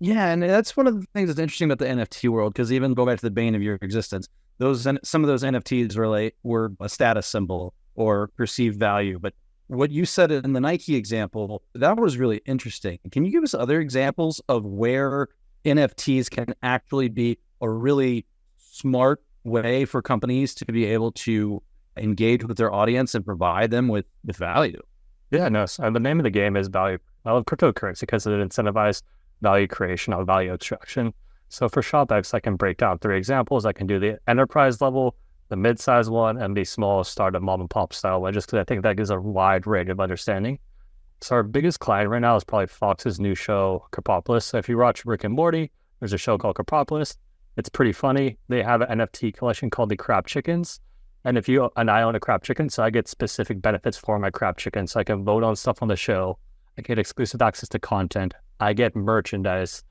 Yeah, and that's one of the things that's interesting about the NFT world, because even go back to the bane of your existence, some of those NFTs were a status symbol or perceived value. But what you said in the Nike example, that was really interesting. Can you give us other examples of where NFTs can actually be a really smart way for companies to be able to engage with their audience and provide them with value? Yeah, no. So the name of the game is value. I love cryptocurrency because it incentivizes value creation or value extraction. So for ShopX, I can break down 3 examples. I can do the enterprise level, the mid-size one, and the small startup mom and pop style one, just because I think that gives a wide range of understanding. So our biggest client right now is probably Fox's new show, Krapopolis. So if you watch Rick and Morty, there's a show called Krapopolis. It's pretty funny. They have an NFT collection called the Crap Chickens. And I own a crap chicken, so I get specific benefits for my crap chicken. So I can vote on stuff on the show. I get exclusive access to content. I get merchandise.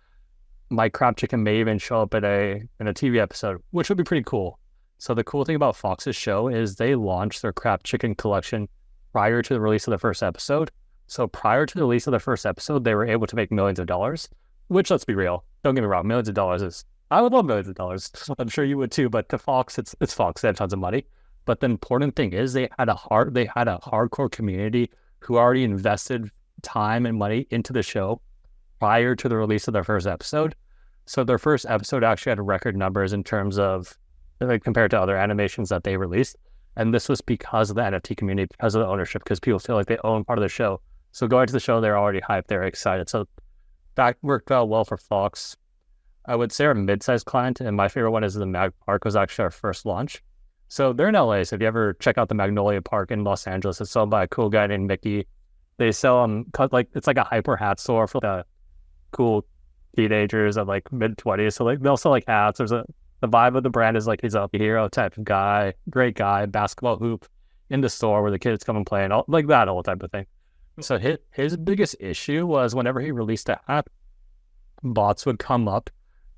My crap chicken may even show up in a TV episode, which would be pretty cool. So the cool thing about Fox's show is they launched their crap chicken collection prior to the release of the first episode. So prior to the release of the first episode, they were able to make millions of dollars, which, let's be real, don't get me wrong, millions of dollars is, I would love millions of dollars. I'm sure you would too, but to Fox, it's Fox. They have tons of money. But the important thing is they had a hardcore community who already invested time and money into the show prior to the release of their first episode. So their first episode actually had record numbers in terms of, like, compared to other animations that they released. And this was because of the NFT community, because of the ownership, because people feel like they own part of the show. So going to the show, they're already hyped, they're excited. So that worked out well for Fox. I would say our mid-sized client, and my favorite one is the Mag Park, was actually our first launch. So they're in LA. So if you ever check out the Magnolia Park in Los Angeles, it's sold by a cool guy named Mickey. They sell it's like a hyper hat store for the cool teenagers of like mid-20s. So like they'll sell like hats. The vibe of the brand is like he's a hero type of guy, great guy, basketball hoop in the store where the kids come and play and all like that whole type of thing. So his biggest issue was whenever he released a hat, bots would come up.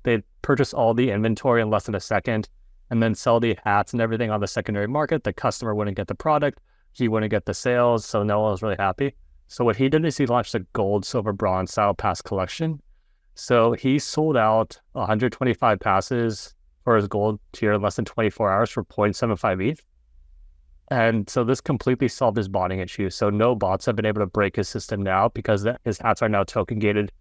They'd purchase all the inventory in less than a second and then sell the hats and everything on the secondary market. The customer wouldn't get the product. He wouldn't get the sales. So no one was really happy. So what he did is he launched a gold, silver, bronze style pass collection. So he sold out 125 passes for his gold tier in less than 24 hours for 0.75 ETH. And so this completely solved his botting issue. So no bots have been able to break his system now because his hats are now token gated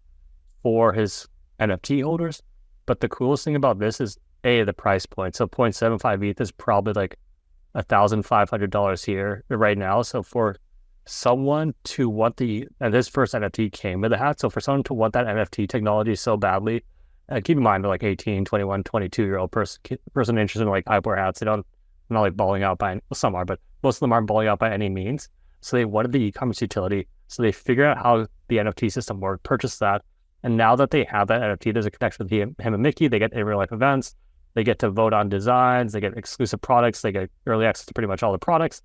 for his NFT holders. But the coolest thing about this is the price point. So 0.75 ETH is probably like $1,500 here right now. So for someone to want and his first NFT came with a hat. So for someone to want that NFT technology so badly, keep in mind they're like 18, 21, 22-year-old person interested in like eyewear hats. They're not like balling out some are, but most of them aren't balling out by any means. So they wanted the e-commerce utility. So they figured out how the NFT system worked, purchased that. And now that they have that NFT, there's a connection with him and Mickey. They get real life events. They get to vote on designs. They get exclusive products. They get early access to pretty much all the products.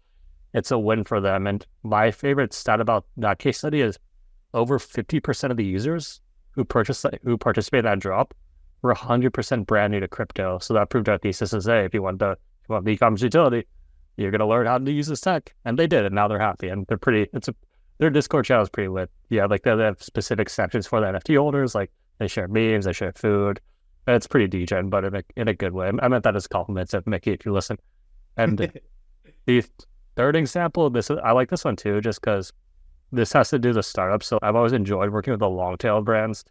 It's a win for them. And my favorite stat about that case study is over 50% of the users who participate in that drop were 100% brand new to crypto. So that proved our thesis is, hey, if you want the e-commerce utility, you're going to learn how to use this tech. And they did, and now they're happy. And their Discord channel is pretty lit. Yeah, like they have specific sections for the NFT holders. Like they share memes, they share food. It's pretty degen, but in a good way. I meant that as compliments of Mickey, if you listen. And the third example, I like this one too, just because this has to do with the startups. So I've always enjoyed working with the long tail brands.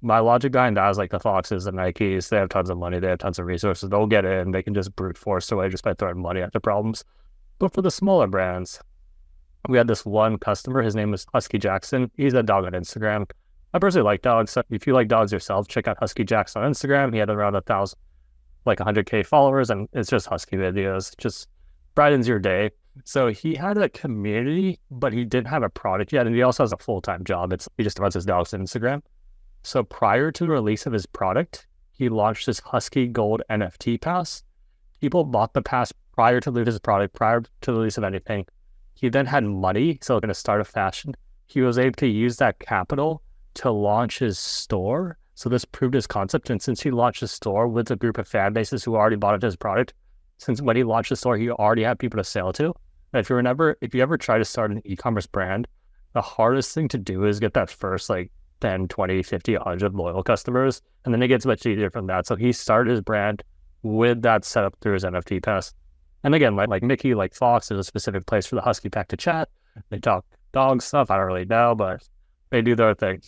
My logic behind that is like the Foxes, the Nikes. They have tons of money. They have tons of resources. They'll get in. They can just brute force their way just by throwing money at the problems. But for the smaller brands, we had this one customer. His name was Husky Jackson. He's a dog on Instagram. I personally like dogs. So if you like dogs yourself, check out Husky Jackson on Instagram. He had around 100K followers, and it's just Husky videos. Just brightens your day. So he had a community, but he didn't have a product yet. And he also has a full-time job. He just runs his dogs on Instagram. So prior to the release of his product, he launched his Husky Gold NFT pass. People bought the pass prior to his product, prior to the release of anything. He then had money, so in a startup fashion, he was able to use that capital to launch his store. So this proved his concept. And since he launched his store with a group of fan bases who already bought into his product, since when he launched the store, he already had people to sell to. And if you ever try to start an e-commerce brand, the hardest thing to do is get that first 10, 20, 50, 100 loyal customers. And then it gets much easier from that. So he started his brand with that setup through his NFT pass. And again, like Mickey, like Fox, there's a specific place for the Husky Pack to chat. They talk dog stuff. I don't really know, but they do their thing.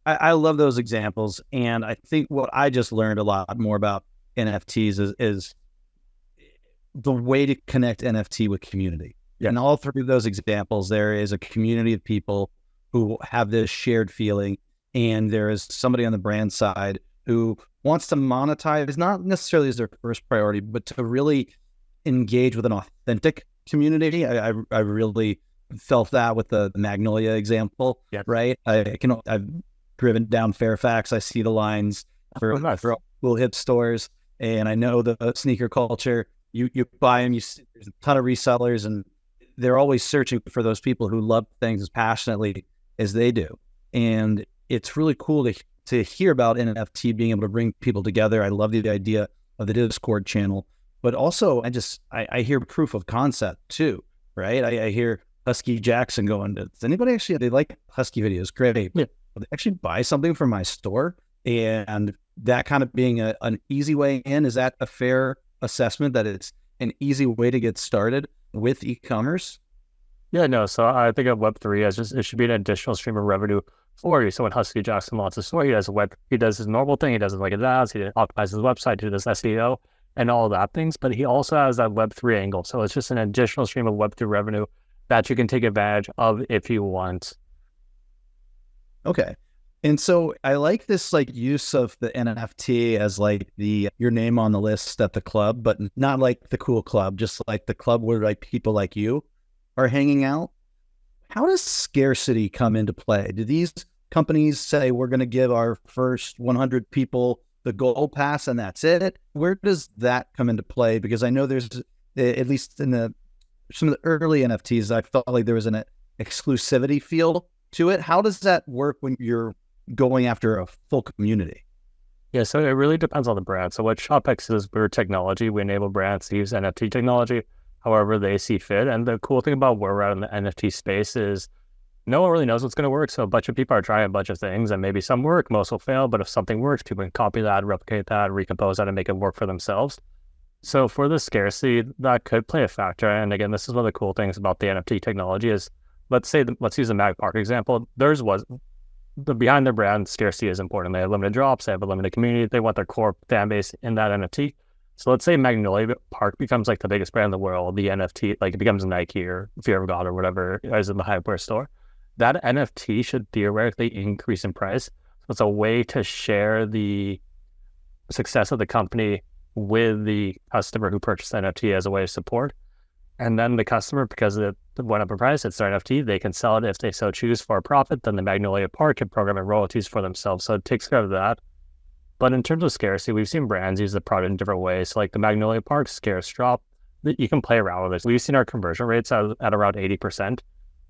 I love those examples. And I think what I just learned a lot more about NFTs is the way to connect NFT with community. Yeah. In all three of those examples, there is a community of people who have this shared feeling, and there is somebody on the brand side who wants to monetize, not necessarily as their first priority, but to really engage with an authentic community. I really felt that with the Magnolia example, right? I've driven down Fairfax. I see the lines for cool hip stores, and I know the sneaker culture. You buy them, there's a ton of resellers, and they're always searching for those people who love things as passionately as they do. And it's really cool to hear about NFT being able to bring people together. I love the idea of the Discord channel, but also I hear proof of concept too, right? I hear Husky Jackson going, does anybody they like Husky videos? Great. Yeah. Will they actually buy something from my store? And that kind of being an easy way in, is that a fair assessment that it's an easy way to get started with e-commerce? Yeah, no. So I think of Web3 as it should be an additional stream of revenue for you. So when Husky Jackson launches a store, he does his normal thing. He does it like his ads. He optimizes his website, he does SEO and all of that things. But he also has that Web3 angle. So it's just an additional stream of Web3 revenue that you can take advantage of if you want. Okay. And so I like this use of the NFT as your name on the list at the club, but not like the cool club, just like the club where people like you are hanging out. How does scarcity come into play? Do these companies say we're going to give our first 100 people the gold pass and that's it? Where does that come into play? Because I know there's, at least in some of the early NFTs, I felt like there was an exclusivity feel to it. How does that work when you're going after a full community? Yeah, so it really depends on the brand. So what ShopX is, we're technology. We enable brands to use NFT technology however they see fit. And the cool thing about where we're at in the NFT space is no one really knows what's going to work. So a bunch of people are trying a bunch of things, and maybe some work, most will fail. But if something works, people can copy that, replicate that, recompose that, and make it work for themselves. So for the scarcity, that could play a factor. And again, this is one of the cool things about the NFT technology is, let's use the Mag Park example. Theirs was behind their brand, scarcity is important. They have limited drops, they have a limited community, they want their core fan base in that NFT. So let's say Magnolia Park becomes the biggest brand in the world, the NFT, it becomes Nike or Fear of God or whatever is in the Hypewear store. That NFT should theoretically increase in price. So it's a way to share the success of the company with the customer who purchased the NFT as a way of support. And then the customer, because it went up in price, it's their NFT, they can sell it if they so choose for a profit. Then the Magnolia Park can program in royalties for themselves. So it takes care of that. But in terms of scarcity, we've seen brands use the product in different ways. So the Magnolia Park scarce drop, you can play around with it. We've seen our conversion rates at around 80%,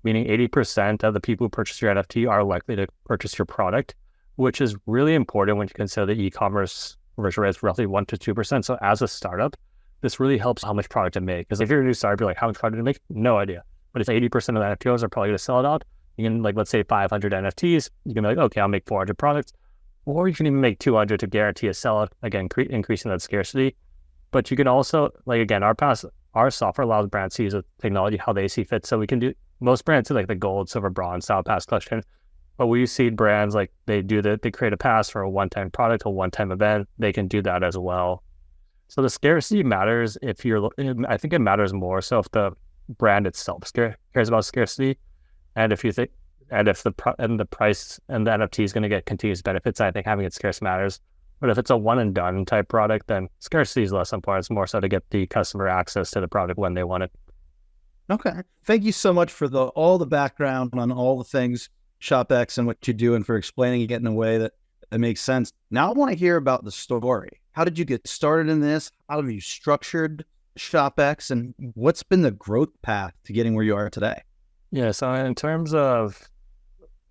meaning 80% of the people who purchase your NFT are likely to purchase your product, which is really important when you consider the e-commerce conversion rate is roughly 1% to 2%. So as a startup, this really helps how much product to make. Because if you're a new startup, you're how much product to make? No idea. But if 80% of the NFTs are probably going to sell it out, you can let's say 500 NFTs, you can be okay, I'll make 400 products. Or you can even make 200 to guarantee a sellout, again, increasing that scarcity. But you can also, again, our software allows brands to use the technology how they see fit. So we can do, most brands do the gold, silver, bronze style pass collection. But we see brands they create a pass for a one-time product, a one-time event. They can do that as well. So the scarcity matters I think it matters more so if the brand itself cares about scarcity, and if the price and the NFT is going to get continuous benefits, I think having it scarce matters. But if it's a one and done type product, then scarcity is less important. It's more so to get the customer access to the product when they want it. Okay. Thank you so much for all the background on all the things ShopX and what you do, and for explaining it in a way that makes sense. Now I want to hear about the story. How did you get started in this? How have you structured ShopX, and what's been the growth path to getting where you are today? Yeah, so in terms of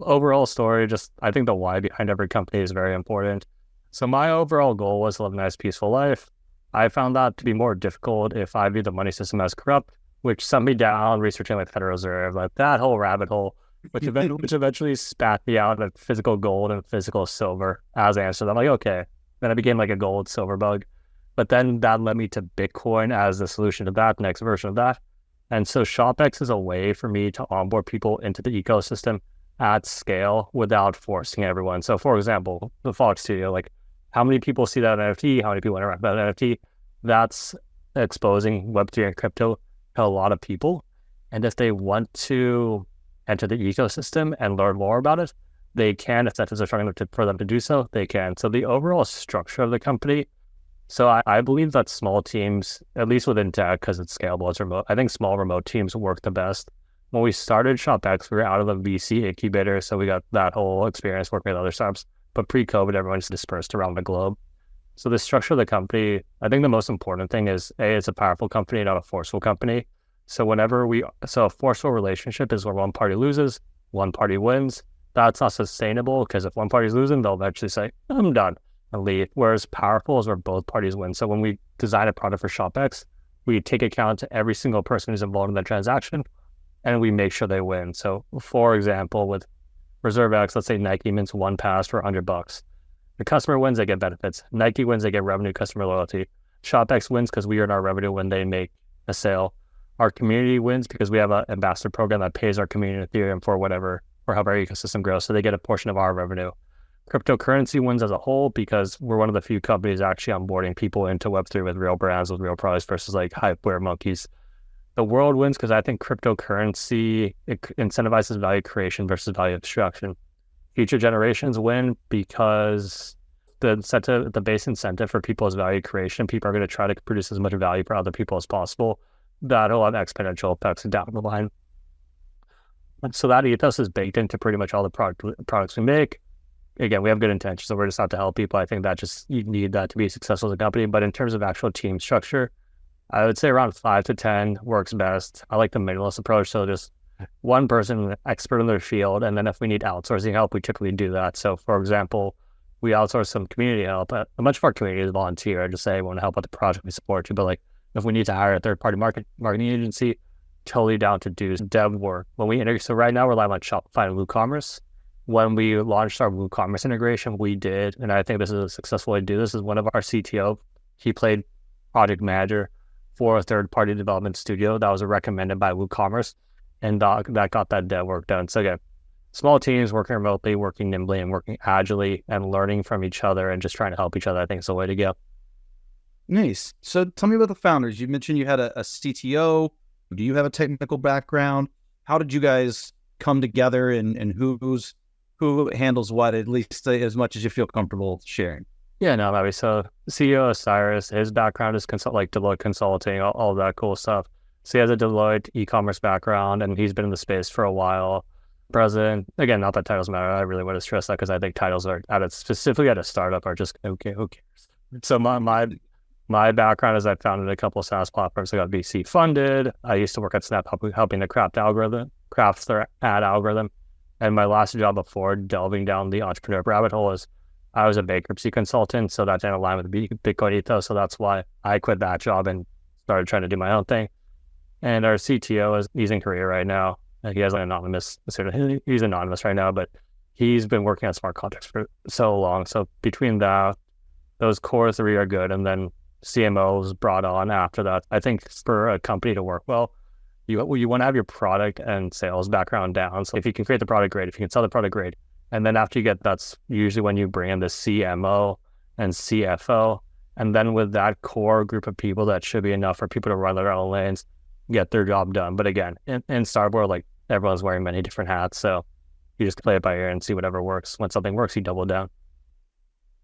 overall story, I think the why behind every company is very important. So my overall goal was to live a nice, peaceful life. I found that to be more difficult if I view the money system as corrupt, which sent me down researching Federal Reserve, that whole rabbit hole. which eventually spat me out of physical gold and physical silver as answers. I'm like, okay. Then I became like a gold silver bug. But then that led me to Bitcoin as the solution to that, next version of that. And so ShopX is a way for me to onboard people into the ecosystem at scale without forcing everyone. So for example, the Fox Studio, like how many people see that NFT? How many people interact with that NFT? That's exposing Web3 and crypto to a lot of people. And if they want to enter the ecosystem and learn more about it, they can. If incentives are strong enough for them to do so, they can. So the overall structure of the company, so I believe that small teams, at least within tech, because it's scalable, it's remote, I think small remote teams work the best. When we started ShopX, we were out of the VC incubator, so we got that whole experience working with other startups. But pre-COVID, everyone's dispersed around the globe. So the structure of the company, I think the most important thing is, A, it's a powerful company, not a forceful company. So a forceful relationship is where one party loses, one party wins. That's not sustainable because if one party's losing, they'll eventually say, I'm done, and leave. Whereas powerful is where both parties win. So when we design a product for ShopX, we take account to every single person who's involved in the transaction and we make sure they win. So for example, with ReserveX, let's say Nike mints one pass for $100. The customer wins, they get benefits. Nike wins, they get revenue, customer loyalty. ShopX wins because we earn our revenue when they make a sale. Our community wins because we have an ambassador program that pays our community in Ethereum for whatever, or help our ecosystem grow. So they get a portion of our revenue. Cryptocurrency wins as a whole because we're one of the few companies actually onboarding people into Web3 with real brands, with real products versus like hypeware monkeys. The world wins because I think cryptocurrency, it incentivizes value creation versus value extraction. Future generations win because the base incentive for people is value creation. People are going to try to produce as much value for other people as possible. That'll have exponential effects down the line. And so that ethos is baked into pretty much all the products we make. Again, we have good intentions, so we're just out to help people. I think that you need that to be successful as a company. But in terms of actual team structure, I would say around 5 to 10 works best. I like the minimalist approach. So just one person, expert in their field. And then if we need outsourcing help, we typically do that. So for example, we outsource some community help. A bunch of our community is volunteer. I just say, I want to help with the project, we support you. But like if we need to hire a third-party marketing agency, totally down to do dev work. So right now we're live on Shopify and WooCommerce. When we launched our WooCommerce integration, we did, and I think this is a successful way to do this, is one of our CTO, he played project manager for a third-party development studio that was recommended by WooCommerce, and that got that dev work done. So again, small teams working remotely, working nimbly, and working agilely, and learning from each other, and just trying to help each other, I think is the way to go. Nice. So tell me about the founders. You mentioned you had a CTO. Do you have a technical background? How did you guys come together, and who handles what, at least as much as you feel comfortable sharing? Yeah, no, maybe. So CEO is Cyrus. His background is like Deloitte Consulting, all that cool stuff. So he has a Deloitte e-commerce background, and he's been in the space for a while. President, again, not that titles matter. I really want to stress that because I think titles are specifically at a startup are just okay. Who cares? So my background is I founded a couple of SaaS platforms. I got VC funded. I used to work at Snap helping to craft their ad algorithm. And my last job before delving down the entrepreneur rabbit hole is I was a bankruptcy consultant. So that didn't align with the Bitcoin ethos. So that's why I quit that job and started trying to do my own thing. And our CTO he's in Korea right now. He has he's anonymous right now, but he's been working on smart contracts for so long. So between those core three are good. And then CMOs brought on after that. I think for a company to work well, you want to have your product and sales background down. So if you can create the product, great. If you can sell the product, great. And then after that's usually when you bring in the CMO and CFO. And then with that core group of people, that should be enough for people to run their own lanes, get their job done. But again, in Startup World, like everyone's wearing many different hats. So you just play it by ear and see whatever works. When something works, you double down.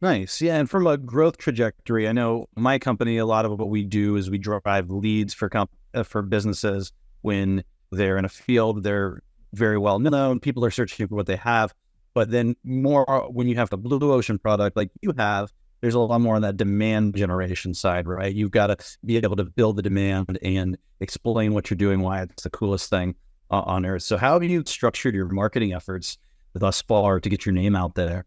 Nice. Yeah. And from a growth trajectory, I know my company, a lot of what we do is we drive leads for businesses. When they're in a field, they're very well known. People are searching for what they have. But then more when you have the blue ocean product like you have, there's a lot more on that demand generation side, right? You've got to be able to build the demand and explain what you're doing, why it's the coolest thing on earth. So how have you structured your marketing efforts thus far to get your name out there?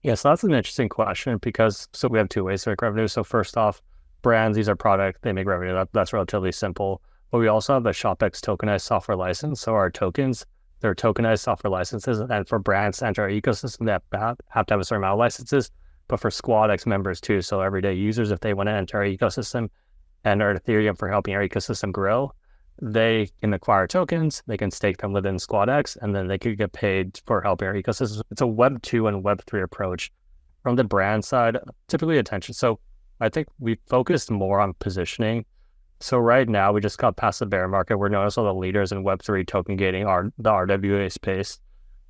Yeah, so that's an interesting question because we have two ways to make revenue. So first off, brands, these are product, they make revenue. That's relatively simple. But we also have a ShopX tokenized software license. So our tokens, They're tokenized software licenses, and for brands to enter our ecosystem, they have to have a certain amount of licenses, but for SquadX members too. So everyday users, if they want to enter our ecosystem and earn Ethereum for helping our ecosystem grow, they can acquire tokens, they can stake them within SquadX, and then they could get paid for helping our ecosystem. It's a Web 2 and Web 3 approach. From the brand side, typically attention. So I think we focused more on positioning. So right now, we just got past the bear market. We're known as one of the leaders in Web3 token gating, the RWA space.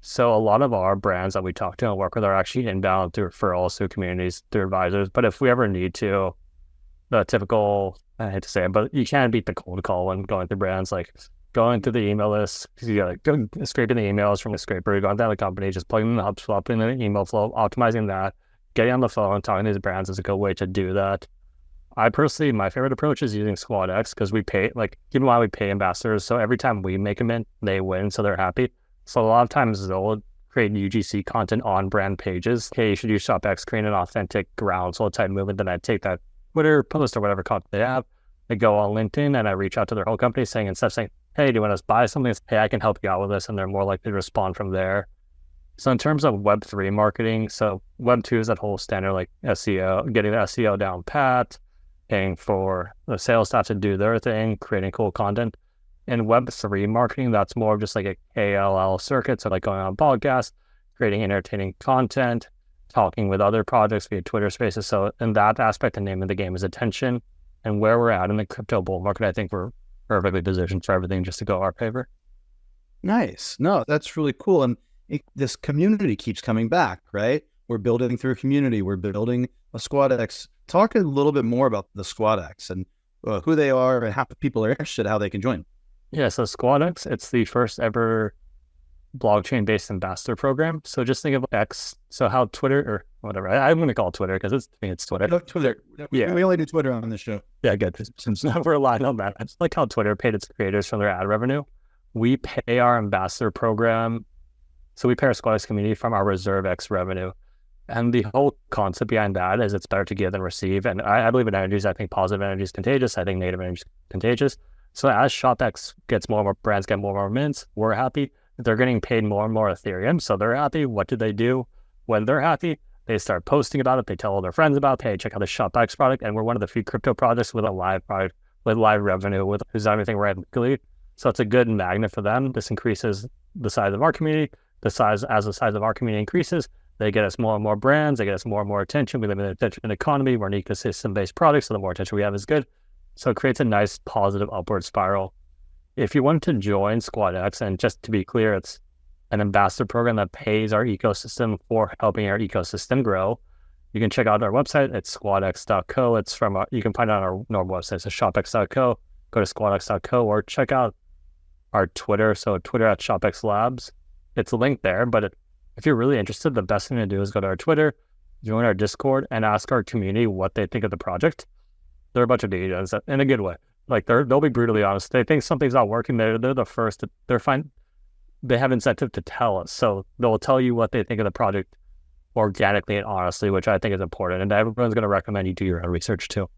So a lot of our brands that we talk to and work with are actually inbound through referrals, through communities, through advisors. But if we ever need to, the typical, I hate to say it, but you can't beat the cold call when going through brands, like going through the email list, because you got to go scraping the emails from the scraper, going down the company, just plugging them in the HubSpot, putting in the email flow, optimizing that, getting on the phone, talking to these brands is a good way to do that. I personally, my favorite approach is using SquadX because we pay, like, keep in mind we pay ambassadors. So every time we make them in, they win, so they're happy. So a lot of times they'll create UGC content on brand pages. Hey, you should use ShopX, create an authentic groundswell type movement. Then I take that Twitter post or whatever content they have, I go on LinkedIn and I reach out to their whole company saying, instead of saying, hey, do you want us to buy something? Hey, I can help you out with this. And they're more likely to respond from there. So in terms of Web3 marketing, so Web2 is that whole standard like SEO, getting the SEO down pat, paying for the sales staff to do their thing, creating cool content. In Web3 marketing, that's more of just like a KOL circuit. So like going on podcasts, creating entertaining content, talking with other projects via Twitter Spaces. So in that aspect, the name of the game is attention. And where we're at in the crypto bull market, I think we're perfectly positioned for everything just to go our favor. Nice. No, that's really cool. And this community keeps coming back, right? We're building through community. We're building a SquadX. Talk a little bit more about the SquadX and who they are and how people are interested, how they can join. Yeah, so SquadX, it's the first ever blockchain-based ambassador program. So just think of X. So how Twitter, or whatever, I'm going to call it Twitter because it's Twitter. No, Twitter. Yeah. We only do Twitter on this show. Yeah, good. Since we're aligned on that. It's like how Twitter paid its creators from their ad revenue. We pay our ambassador program. So we pay our SquadX community from our Reserve X revenue. And the whole concept behind that is it's better to give than receive. And I believe in energies. I think positive energy is contagious. I think negative energy is contagious. So as ShopX gets more and more brands, get more and more mints, we're happy. They're getting paid more and more Ethereum. So they're happy. What do they do when they're happy? They start posting about it. They tell all their friends about it. Hey, check out the ShopX product. And we're one of the few crypto projects with a live product, with live revenue, with who's done everything right legally. So it's a good magnet for them. This increases the size of our community. As the size of our community increases, they get us more and more brands. They get us more and more attention. We live in an attention economy. We're an ecosystem-based product, so the more attention we have is good. So it creates a nice positive upward spiral. If you want to join SquadX, and just to be clear, it's an ambassador program that pays our ecosystem for helping our ecosystem grow. You can check out our website. It's squadx.co. It's from you can find it on our normal website. So shopx.co. Go to squadx.co or check out our Twitter. So Twitter at ShopX Labs. It's linked there, but if you're really interested, the best thing to do is go to our Twitter, join our Discord, and ask our community what they think of the project. They're a bunch of DJs in a good way. Like they'll be brutally honest. They think something's not working. They're the first. They're fine. They have incentive to tell us, so they'll tell you what they think of the project organically and honestly, which I think is important. And everyone's going to recommend you do your own research too.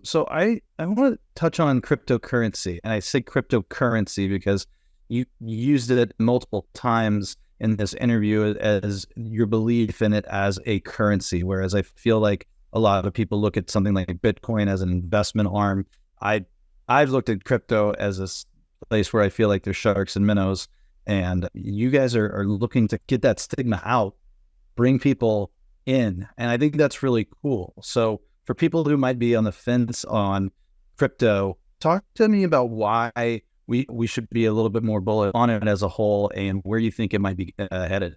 So I want to touch on cryptocurrency, and I say cryptocurrency because you used it multiple times in this interview as your belief in it as a currency, whereas I feel like a lot of people look at something like Bitcoin as an investment arm. I've looked at crypto as a place where I feel like there's sharks and minnows, and you guys are looking to get that stigma out, bring people in, and I think that's really cool. So for people who might be on the fence on crypto, talk to me about why we should be a little bit more bullish on it as a whole and where you think it might be headed.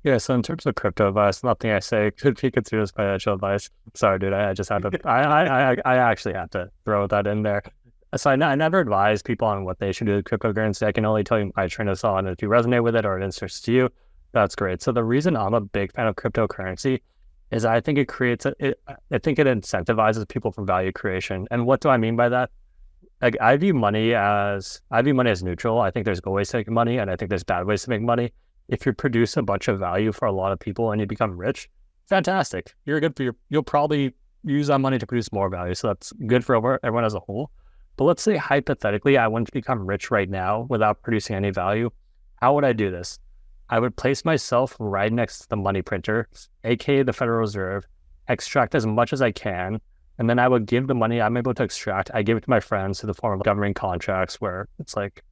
Yeah, so in terms of crypto advice, nothing I say could be considered as financial advice. Sorry, dude, I just had to, I actually have to throw that in there. So I never advise people on what they should do with cryptocurrency. I can only tell you my train of thought, and if you resonate with it or it interests you, that's great. So the reason I'm a big fan of cryptocurrency is I think it creates, I think it incentivizes people for value creation. And what do I mean by that? Like I view money as neutral. I think there's good ways to make money, and I think there's bad ways to make money. If you produce a bunch of value for a lot of people and you become rich, fantastic. You'll probably use that money to produce more value. So that's good for everyone as a whole. But let's say hypothetically, I wanted to become rich right now without producing any value. How would I do this? I would place myself right next to the money printer, aka the Federal Reserve, extract as much as I can, and then I would give the money I'm able to extract. I give it to my friends in the form of government contracts where it's like,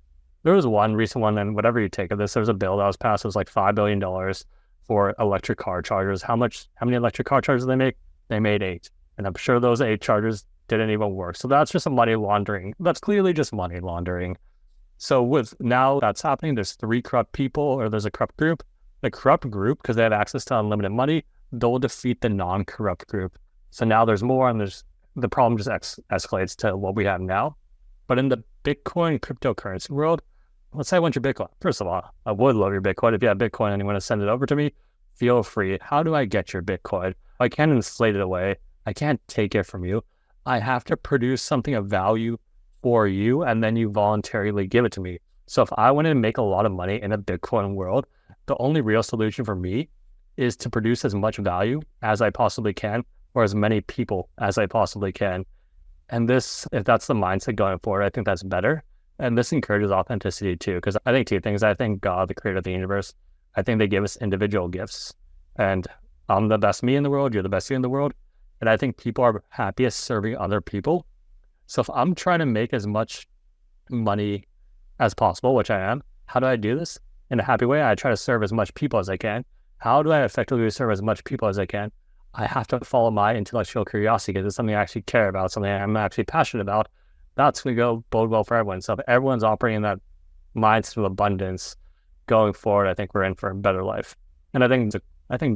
there was one recent one, and whatever you take of this, there was a bill that was passed. It was like $5 billion for electric car chargers. How many electric car chargers did they make? They made 8. And I'm sure those 8 chargers didn't even work. So that's just a money laundering. That's clearly just money laundering. So with now that's happening, there's 3 corrupt people, or there's a corrupt group. The corrupt group, because they have access to unlimited money, they'll defeat the non-corrupt group. So now there's more, and the problem just escalates to what we have now. But in the Bitcoin cryptocurrency world, let's say I want your Bitcoin. First of all, I would love your Bitcoin. If you have Bitcoin and you want to send it over to me, feel free. How do I get your Bitcoin? I can't inflate it away. I can't take it from you. I have to produce something of value for you, and then you voluntarily give it to me. So if I wanted to make a lot of money in a Bitcoin world, the only real solution for me is to produce as much value as I possibly can, or as many people as I possibly can. And this, if that's the mindset going forward, I think that's better. And this encourages authenticity too, because I think 2 things. I think God, the creator of the universe, I think they give us individual gifts. And I'm the best me in the world, you're the best you in the world. And I think people are happiest serving other people. So if I'm trying to make as much money as possible, which I am, how do I do this? In a happy way, I try to serve as much people as I can. How do I effectively serve as much people as I can? I have to follow my intellectual curiosity because it's something I actually care about, something I'm actually passionate about. That's going to go bode well for everyone. So if everyone's operating in that mindset of abundance going forward, I think we're in for a better life. And I think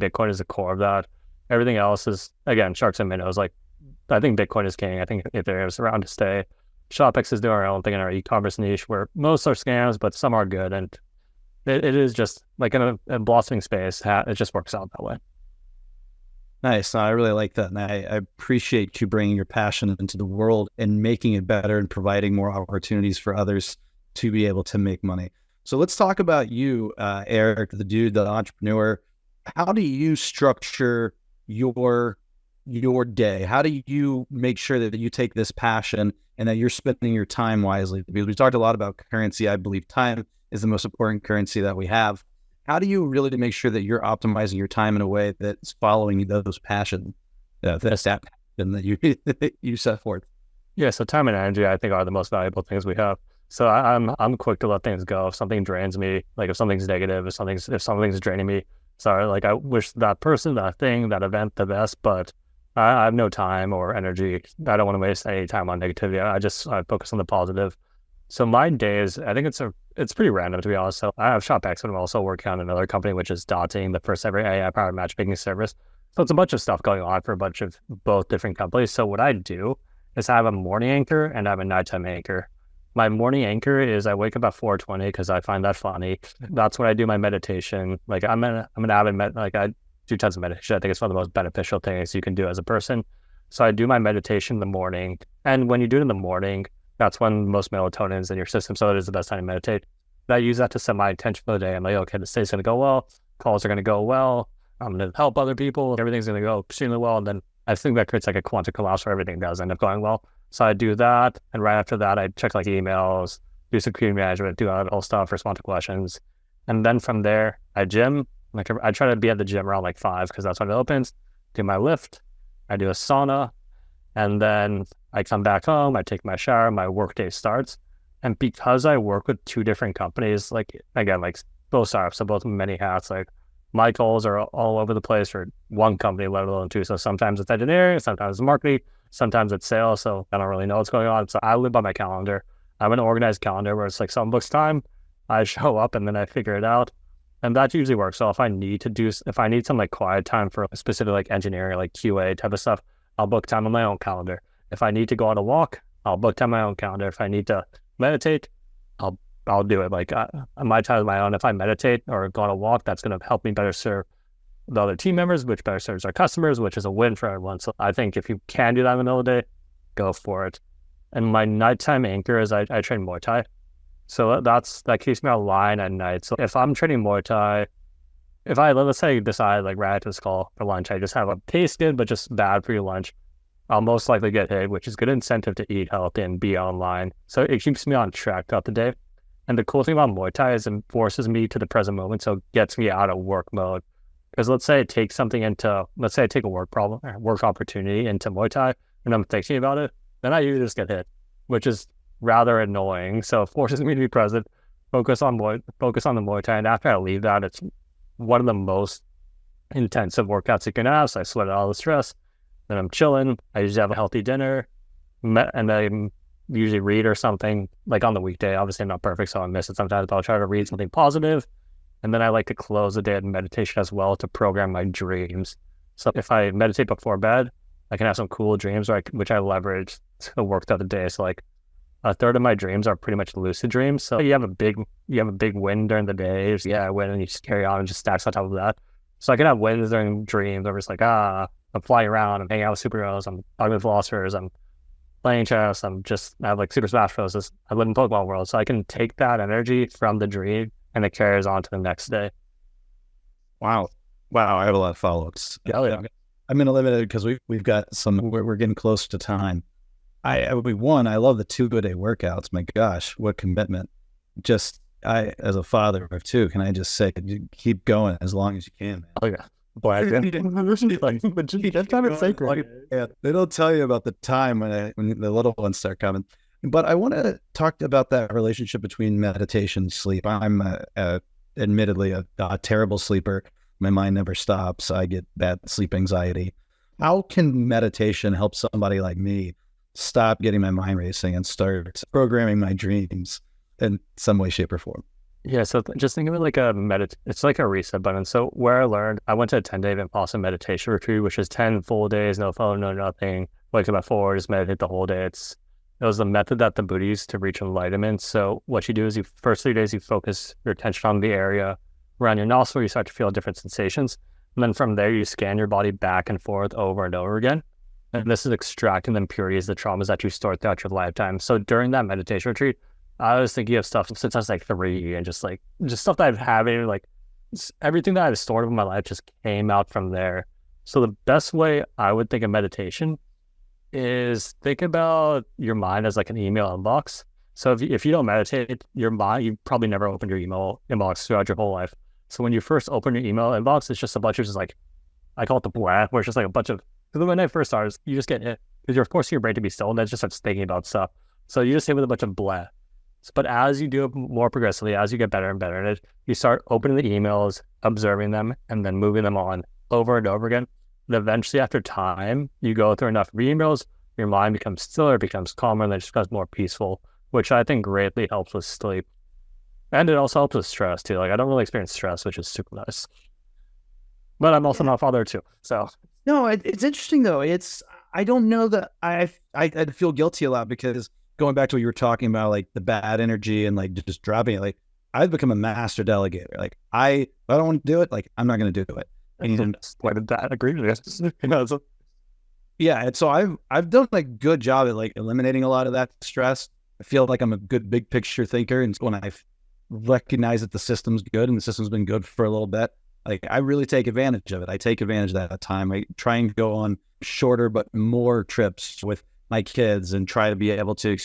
Bitcoin is the core of that. Everything else is, again, sharks and minnows. Like, I think Bitcoin is king. I think Ethereum is around to stay. ShopX is doing our own thing in our e-commerce niche where most are scams, but some are good. And it is just like in a blossoming space. It just works out that way. Nice. No, I really like that. And I appreciate you bringing your passion into the world and making it better and providing more opportunities for others to be able to make money. So let's talk about you, Eric, the dude, the entrepreneur. How do you structure your day? How do you make sure that you take this passion and that you're spending your time wisely? Because we talked a lot about currency. I believe time is the most important currency that we have. How do you really make sure that you're optimizing your time in a way that's following those passion, that you set forth? Yeah, so time and energy, I think, are the most valuable things we have. So I'm quick to let things go. If something drains me, like if something's negative, if something's draining me, sorry, like I wish that person, that thing, that event the best, but I have no time or energy. I don't want to waste any time on negativity. I focus on the positive. So my days, I think it's pretty random, to be honest. So I have ShopX, but I'm also working on another company, which is Dotting, the first ever AI-powered matchmaking service. So it's a bunch of stuff going on for a bunch of both different companies. So what I do is I have a morning anchor and I have a nighttime anchor. My morning anchor is I wake up at 4:20 because I find that funny. That's when I do my meditation. Like I'm an avid like I do tons of meditation. I think it's one of the most beneficial things you can do as a person. So I do my meditation in the morning. And when you do it in the morning, that's when most melatonin is in your system. So it is the best time to meditate. I use that to set my intention for the day. I'm like, okay, this day's going to go well. Calls are going to go well. I'm going to help other people. Everything's going to go extremely well. And then I think that creates like a quantum collapse where everything does end up going well. So I do that. And right after that, I check like emails, do some community management, do all that whole stuff, respond to questions. And then from there, I gym. Like I try to be at the gym around like 5 because that's when it opens. Do my lift. I do a sauna. And then I come back home, I take my shower, my workday starts. And because I work with 2 different companies, like, again, like both startups, so both many hats, like my goals are all over the place for one company, let alone 2. So sometimes it's engineering, sometimes it's marketing, sometimes it's sales. So I don't really know what's going on. So I live by my calendar. I have an organized calendar where it's like someone books time, I show up and then I figure it out. And that usually works. So if I need some like quiet time for a specific like engineering, like QA type of stuff, I'll book time on my own calendar. If I need to go on a walk, I'll book time on my own calendar. If I need to meditate, I'll do it. Like my time is my own. If I meditate or go on a walk, that's going to help me better serve the other team members, which better serves our customers, which is a win for everyone. So I think if you can do that in the middle of the day, go for it. And my nighttime anchor is I train Muay Thai. So that keeps me online at night. So if I'm training Muay Thai, let's say decide like right after this call for lunch, I just have a tastes good, but just bad for your lunch. I'll most likely get hit, which is good incentive to eat healthy and be online. So it keeps me on track throughout the day. And the cool thing about Muay Thai is it forces me to the present moment, so it gets me out of work mode. Because let's say I take a work problem, or work opportunity into Muay Thai, and I'm thinking about it, then I usually just get hit, which is rather annoying. So it forces me to be present, focus on the Muay Thai, and after I leave that, it's one of the most intensive workouts you can have. So I sweat out all the stress. Then I'm chilling. I usually have a healthy dinner, and I usually read or something. Like on the weekday, obviously I'm not perfect, so I miss it sometimes, but I'll try to read something positive. And then I like to close the day in meditation as well to program my dreams. So if I meditate before bed, I can have some cool dreams, which I leverage to work throughout the day. So like a third of my dreams are pretty much lucid dreams. So you have a big win during the day. I win, and you just carry on and just stacks on top of that. So I can have wins during dreams. I'm just like, I'm flying around, I'm hanging out with superheroes, I'm talking with philosophers, I'm playing chess, I have like Super Smash Bros. I live in Pokemon World. So I can take that energy from the dream and it carries on to the next day. Wow. I have a lot of follow-ups. Yeah. I'm going to limit it because we've got we're getting close to time. I love the 2-a-day workouts. My gosh, what commitment. As a father of 2, can I just say, keep going as long as you can, man. Oh yeah. Boy, that's kind of sacred. Yeah, they don't tell you about the time when the little ones start coming. But I want to talk about that relationship between meditation and sleep. I'm admittedly a terrible sleeper. My mind never stops. I get bad sleep anxiety. How can meditation help somebody like me stop getting my mind racing and start programming my dreams in some way, shape, or form? Yeah, so just think of it like it's like a reset button. So where I went to a 10-day Vipassana meditation retreat, which is 10 full days, no phone, no nothing. Wake up at 4, just meditate the whole day. It was the method that the Buddha used to reach enlightenment. So what you do is first 3 days, you focus your attention on the area around your nostril, you start to feel different sensations. And then from there, you scan your body back and forth over and over again. And this is extracting the impurities, the traumas that you stored throughout your lifetime. So during that meditation retreat, I was thinking of stuff since I was like 3 and just stuff that I've had, like everything that I've stored in my life just came out from there. So the best way I would think of meditation is think about your mind as like an email inbox. So if you don't meditate, your mind, you probably never opened your email inbox throughout your whole life. So when you first open your email inbox, it's just a bunch of I call it the blah, where it's just like a bunch of, because when I first started, you just get hit, because you're forcing your brain to be still, and then it just starts thinking about stuff. So you just hit with a bunch of blah. But as you do it more progressively, as you get better and better at it, you start opening the emails, observing them, and then moving them on over and over again. And eventually, after time, you go through enough emails, your mind becomes stiller, becomes calmer, and then it just becomes more peaceful, which I think greatly helps with sleep. And it also helps with stress too. Like I don't really experience stress, which is super nice. But I'm also not a father too. So no, it's interesting though. I don't know that I feel guilty a lot because going back to what you were talking about, like the bad energy and like just dropping it, like I've become a master delegator. Like if I don't want to do it, like I'm not going to do it. And why did that agree with this? Yeah. And so I've done a good job at like eliminating a lot of that stress. I feel like I'm a good big picture thinker. And when I recognize that the system's good and the system's been good for a little bit, like I really take advantage of it. I take advantage of that time. I try and go on shorter but more trips with my kids and try to be able to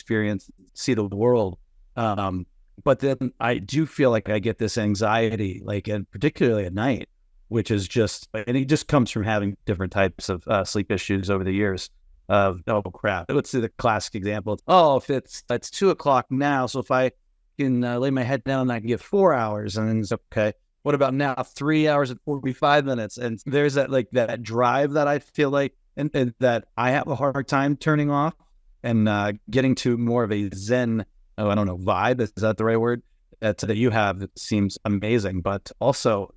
see the world. But then I do feel like I get this anxiety, and particularly at night, which is and it just comes from having different types of sleep issues over the years. Oh crap! Let's see the classic example. If it's 2:00 now, so if I can lay my head down, I can get 4 hours, and then it's okay. What about now? 3 hours and 45 minutes, and there's that drive that I feel like. And that I have a hard time turning off and getting to more of a Zen, I don't know, vibe. Is that the right word? That you have, it seems amazing, but also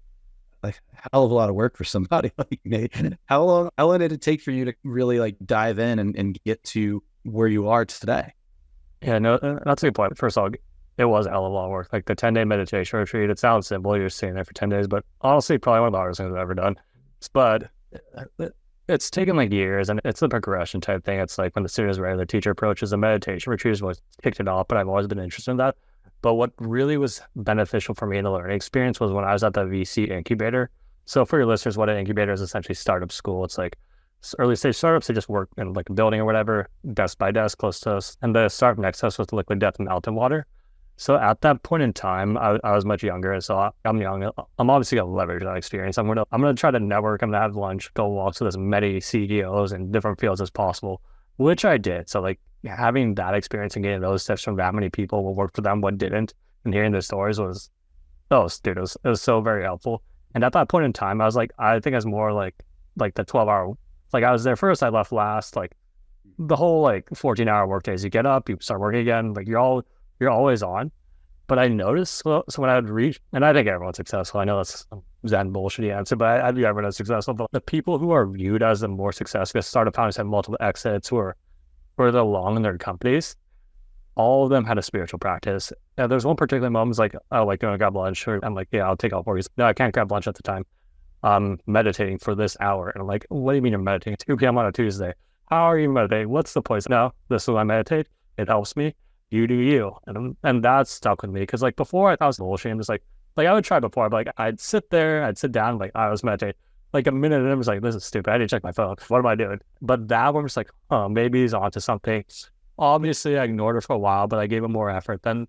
a hell of a lot of work for somebody like me. How long did it take for you to really dive in and get to where you are today? Yeah, no, that's a good point. First of all, it was a hell of a lot of work. Like the 10-day meditation retreat, it sounds simple. You're sitting there for 10 days, but honestly, probably one of the hardest things I've ever done. But it's taken years, and it's a progression type thing. It's like when the student is ready, the teacher approaches a meditation retreat is what kicked it off, but I've always been interested in that. But what really was beneficial for me in the learning experience was when I was at the VC incubator. So for your listeners, what an incubator is essentially startup school. It's like early stage startups. They just work in like a building or whatever, desk by desk close to us. And the startup next to us was Liquid Death and Mountain Water. So at that point in time, I was much younger. So I'm young. I'm obviously gonna leverage that experience. I'm gonna try to network. I'm gonna have lunch, go walks with as many CEOs in different fields as possible, which I did. So like having that experience and getting those tips from that many people, what worked for them, what didn't, and hearing their stories was, it was so very helpful. And at that point in time, I was like, I think I was more like the 12-hour, like I was there first, I left last, like the whole like 14-hour work days. You get up, you start working again, like you're always on. But I noticed, so when I would reach, and I think everyone's successful. I know that's a Zen bullshitty answer, but I view everyone as successful. But the people who are viewed as the more successful, startup founders have multiple exits, who are further along in their companies, all of them had a spiritual practice. And there's one particular moment, it's like, oh, like, going to grab lunch? Or I'm like, yeah, I'll take off work. No, I can't grab lunch at the time. I'm meditating for this hour. And I'm like, what do you mean you're meditating? 2 p.m. on a Tuesday. How are you meditating? What's the point? No, this is when I meditate. It helps me. You do you. And that stuck with me. Because like before, I thought it was bullshit. I'm just like I would try before, but like I'd sit down, like I was meditating. Like a minute and I was like, this is stupid. I need to check my phone. What am I doing? But that one was like, oh, maybe he's onto something. Obviously, I ignored it for a while, but I gave it more effort. Then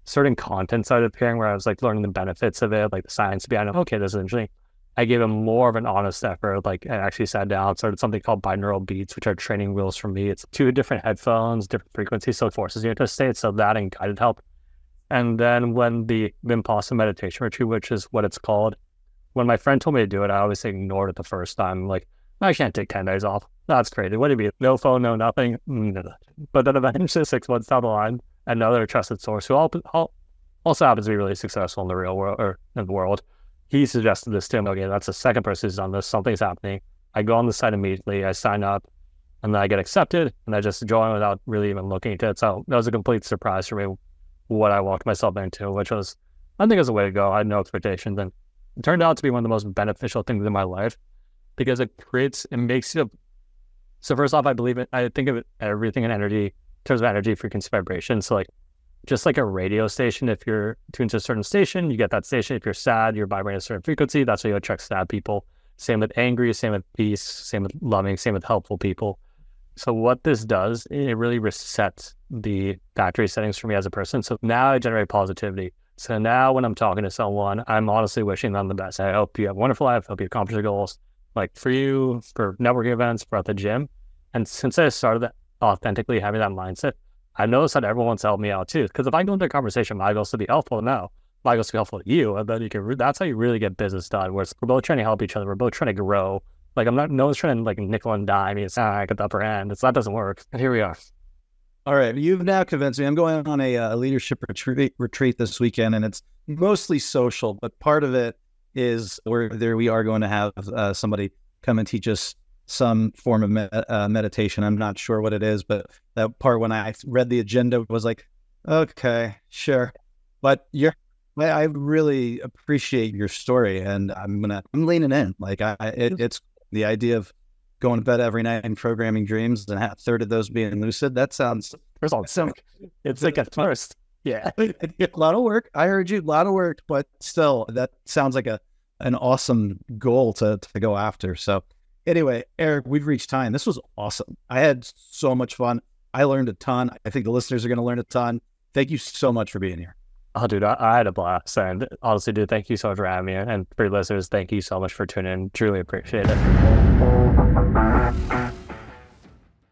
certain content started appearing where I was like learning the benefits of it, like the science behind it. Okay, this is interesting. I gave him more of an honest effort. Like I actually sat down, started something called binaural beats, which are training wheels for me. It's 2 different headphones, different frequencies, so it forces you into a state. So that and guided help. And then when the Vipassana meditation retreat, which is what it's called, when my friend told me to do it, I obviously ignored it the first time. Like, I can't take 10 days off. That's crazy. What do you mean? No phone, no nothing. But then eventually 6 months down the line, another trusted source who also happens to be really successful in the real world, or in the world, he suggested this to him. Okay, that's the second person who's done this. Something's happening. I go on the site immediately. I sign up, and then I get accepted, and I just join without really even looking into it. So that was a complete surprise for me, what I walked myself into, which was, I think, it was a way to go. I had no expectations, and it turned out to be one of the most beneficial things in my life because it makes you. So first off, I think of everything in energy, in terms of energy, frequency, vibration. So like, just like a radio station, if you're tuned to a certain station, you get that station. If you're sad, you're vibrating a certain frequency. That's why you attract sad people. Same with angry, same with peace, same with loving, same with helpful people. So what this does, it really resets the battery settings for me as a person. So now I generate positivity. So now when I'm talking to someone, I'm honestly wishing them the best. I hope you have a wonderful life. I hope you accomplish your goals. Like for you, for networking events, for at the gym. And since I started authentically having that mindset, I noticed that everyone wants to help me out too. Because if I go into a conversation, my goal is to be helpful now. My goal is to be helpful to you. And then that's how you really get business done. Where we're both trying to help each other. We're both trying to grow. Like no one's trying to like nickel and dime. It's I got the upper hand. That doesn't work. And here we are. All right. You've now convinced me. I'm going on a leadership retreat this weekend, and it's mostly social, but part of it is we are going to have somebody come and teach us some form of meditation. I'm not sure what it is, but that part when I read the agenda was like, okay, sure. But I really appreciate your story, and I'm leaning in. Like it's the idea of going to bed every night and programming dreams, and a third of those being lucid. That sounds it's like a first. Yeah, a lot of work. I heard you, a lot of work, but still, that sounds like an awesome goal to go after. So. Anyway, Eric, we've reached time. This was awesome. I had so much fun. I learned a ton. I think the listeners are going to learn a ton. Thank you so much for being here. Oh, dude, I had a blast. And honestly, dude, thank you so much for having me. And for your listeners, thank you so much for tuning in. Truly appreciate it.